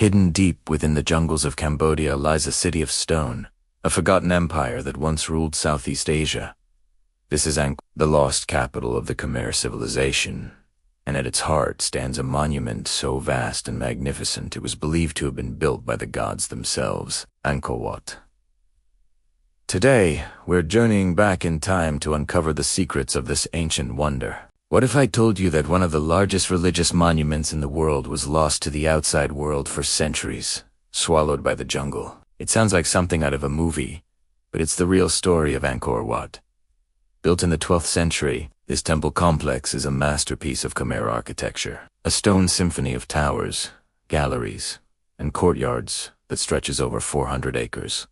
Hidden deep within the jungles of Cambodia lies a city of stone, a forgotten empire that once ruled Southeast Asia. This is Angkor, the lost capital of the Khmer civilization, and at its heart stands a monument so vast and magnificent it was believed to have been built by the gods themselves, Angkor Wat. Today, we're journeying back in time to uncover the secrets of this ancient wonder. What if I told you that one of the largest religious monuments in the world was lost to the outside world for centuries, swallowed by the jungle? It sounds like something out of a movie, but it's the real story of Angkor Wat. Built in the 12th century, this temple complex is a masterpiece of Khmer architecture, a stone symphony of towers, galleries, and courtyards that stretches over 400 acres.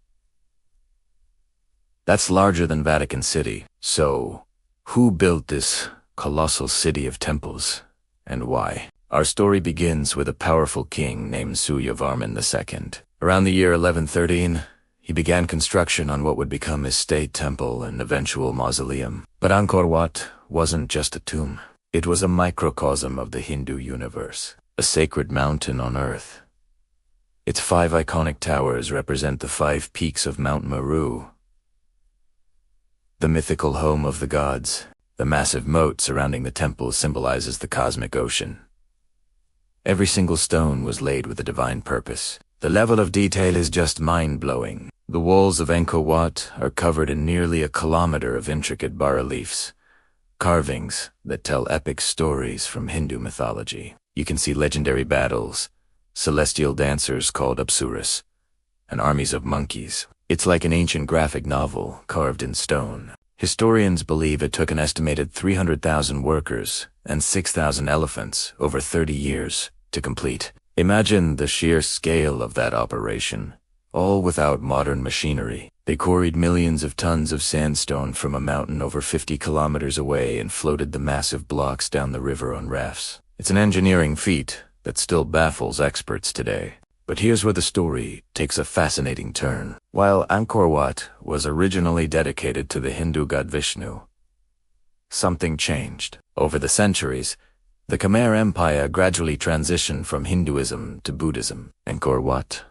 That's larger than Vatican City. So, who built this colossal city of temples, and why? Our story begins with a powerful king named Suryavarman II. Around the year 1113, he began construction on what would become his state temple and eventual mausoleum. But Angkor Wat wasn't just a tomb. It was a microcosm of the Hindu universe, a sacred mountain on earth. Its 5 iconic towers represent the 5 peaks of Mount Meru, the mythical home of the gods. The massive moat surrounding the temple symbolizes the cosmic ocean. Every single stone was laid with a divine purpose. The level of detail is just mind-blowing. The walls of Angkor Wat are covered in nearly a kilometer of intricate bas-reliefs, carvings that tell epic stories from Hindu mythology. You can see legendary battles, celestial dancers called apsuras, and armies of monkeys. It's like an ancient graphic novel carved in stone. Historians believe it took an estimated 300,000 workers and 6,000 elephants over 30 years to complete. Imagine the sheer scale of that operation, all without modern machinery. They quarried millions of tons of sandstone from a mountain over 50 kilometers away and floated the massive blocks down the river on rafts. It's an engineering feat that still baffles experts today. But here's where the story takes a fascinating turn. While Angkor Wat was originally dedicated to the Hindu god Vishnu, something changed. Over the centuries, the Khmer Empire gradually transitioned from Hinduism to Buddhism. Angkor Wat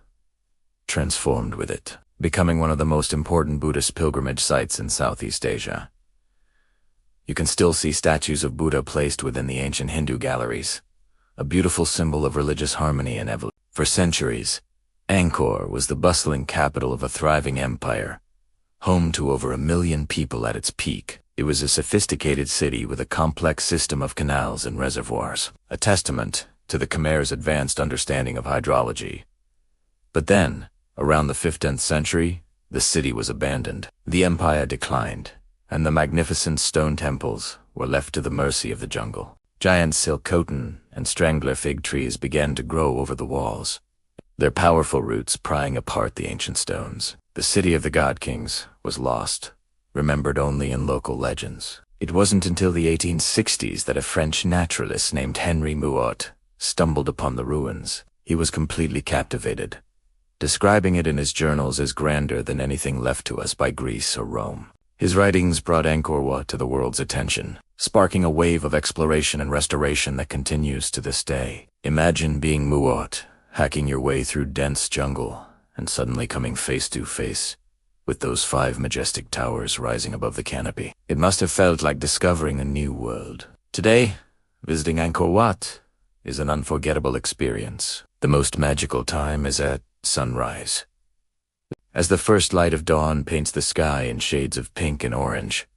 transformed with it, becoming one of the most important Buddhist pilgrimage sites in Southeast Asia. You can still see statues of Buddha placed within the ancient Hindu galleries, a beautiful symbol of religious harmony and evolution. For centuries, Angkor was the bustling capital of a thriving empire, home to over 1 million people at its peak. It was a sophisticated city with a complex system of canals and reservoirs, a testament to the Khmer's advanced understanding of hydrology. But then, around the 15th century, the city was abandoned. The empire declined, and the magnificent stone temples were left to the mercy of the jungle. Giant silk cotton and strangler fig trees began to grow over the walls, their powerful roots prying apart the ancient stones. The city of the god kings was lost, remembered only in local legends. It wasn't until the 1860s that a French naturalist named Henri Mouhot stumbled upon the ruins. He was completely captivated, describing it in his journals as grander than anything left to us by Greece or Rome. His writings brought Angkor Wat to the world's attention, sparking a wave of exploration and restoration that continues to this day. Imagine being Mouhot, hacking your way through dense jungle, and suddenly coming face to face with those 5 majestic towers rising above the canopy. It must have felt like discovering a new world. Today, visiting Angkor Wat is an unforgettable experience. The most magical time is at sunrise. As the first light of dawn paints the sky in shades of pink and orange,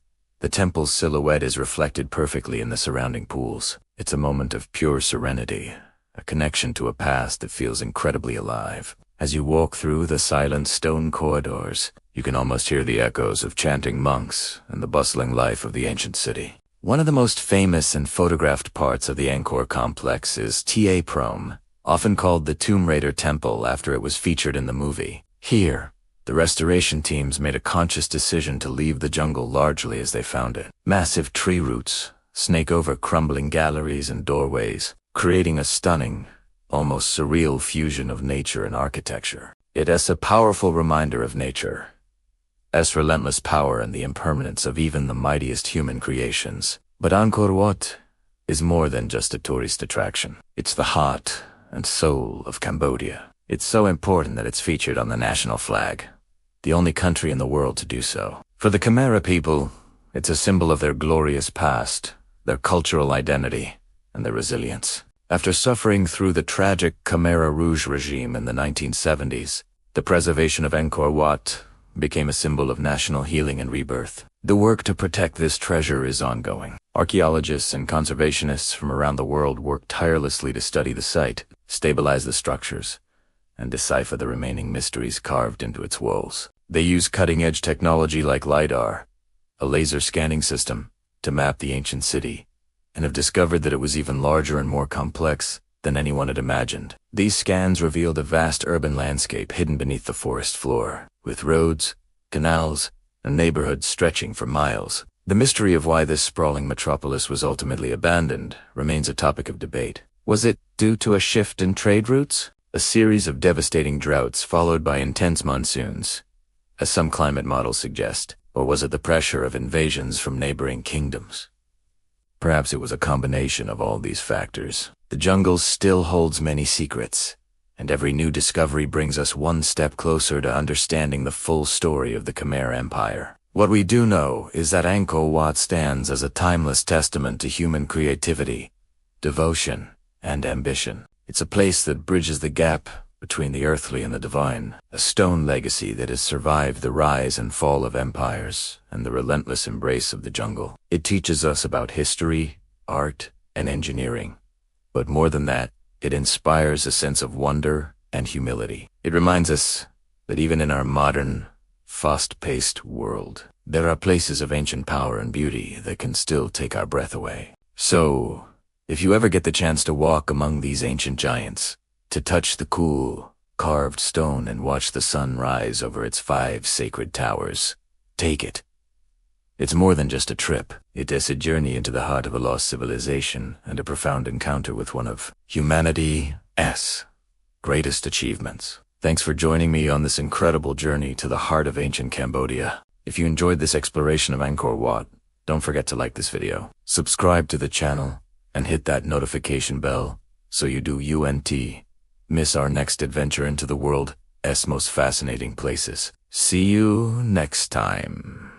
the temple's silhouette is reflected perfectly in the surrounding pools. It's a moment of pure serenity, a connection to a past that feels incredibly alive. As you walk through the silent stone corridors, you can almost hear the echoes of chanting monks and the bustling life of the ancient city. One of the most famous and photographed parts of the Angkor complex is Ta Prohm, often called the Tomb Raider Temple after it was featured in the movie. Here, the restoration teams made a conscious decision to leave the jungle largely as they found it. Massive tree roots snake over crumbling galleries and doorways, creating a stunning, almost surreal fusion of nature and architecture. It is a powerful reminder of nature, its relentless power and the impermanence of even the mightiest human creations. But Angkor Wat is more than just a tourist attraction. It's the heart and soul of Cambodia. It's so important that it's featured on the national flag, the only country in the world to do so. For the Khmer people, it's a symbol of their glorious past, their cultural identity, and their resilience. After suffering through the tragic Khmer Rouge regime in the 1970s, the preservation of Angkor Wat became a symbol of national healing and rebirth. The work to protect this treasure is ongoing. Archaeologists and conservationists from around the world work tirelessly to study the site, stabilize the structures, and decipher the remaining mysteries carved into its walls. They use cutting-edge technology like LiDAR, a laser scanning system, to map the ancient city, and have discovered that it was even larger and more complex than anyone had imagined. These scans revealed a vast urban landscape hidden beneath the forest floor, with roads, canals, and neighborhoods stretching for miles. The mystery of why this sprawling metropolis was ultimately abandoned remains a topic of debate. Was it due to a shift in trade routes? A series of devastating droughts followed by intense monsoons, as some climate models suggest? Or was it the pressure of invasions from neighboring kingdoms? Perhaps it was a combination of all these factors. The jungle still holds many secrets, and every new discovery brings us one step closer to understanding the full story of the Khmer Empire. What we do know is that Angkor Wat stands as a timeless testament to human creativity, devotion, and ambition. It's a place that bridges the gap between the earthly and the divine, a stone legacy that has survived the rise and fall of empires and the relentless embrace of the jungle. It teaches us about history, art, and engineering. But more than that, it inspires a sense of wonder and humility. It reminds us that even in our modern, fast-paced world, there are places of ancient power and beauty that can still take our breath away. So, if you ever get the chance to walk among these ancient giants, to touch the cool, carved stone and watch the sun rise over its 5 sacred towers, take it. It's more than just a trip. It is a journey into the heart of a lost civilization and a profound encounter with one of humanity's greatest achievements. Thanks for joining me on this incredible journey to the heart of ancient Cambodia. If you enjoyed this exploration of Angkor Wat, don't forget to like this video, subscribe to the channel, and hit that notification bell so you don't miss our next adventure into the world's most fascinating places. See you next time.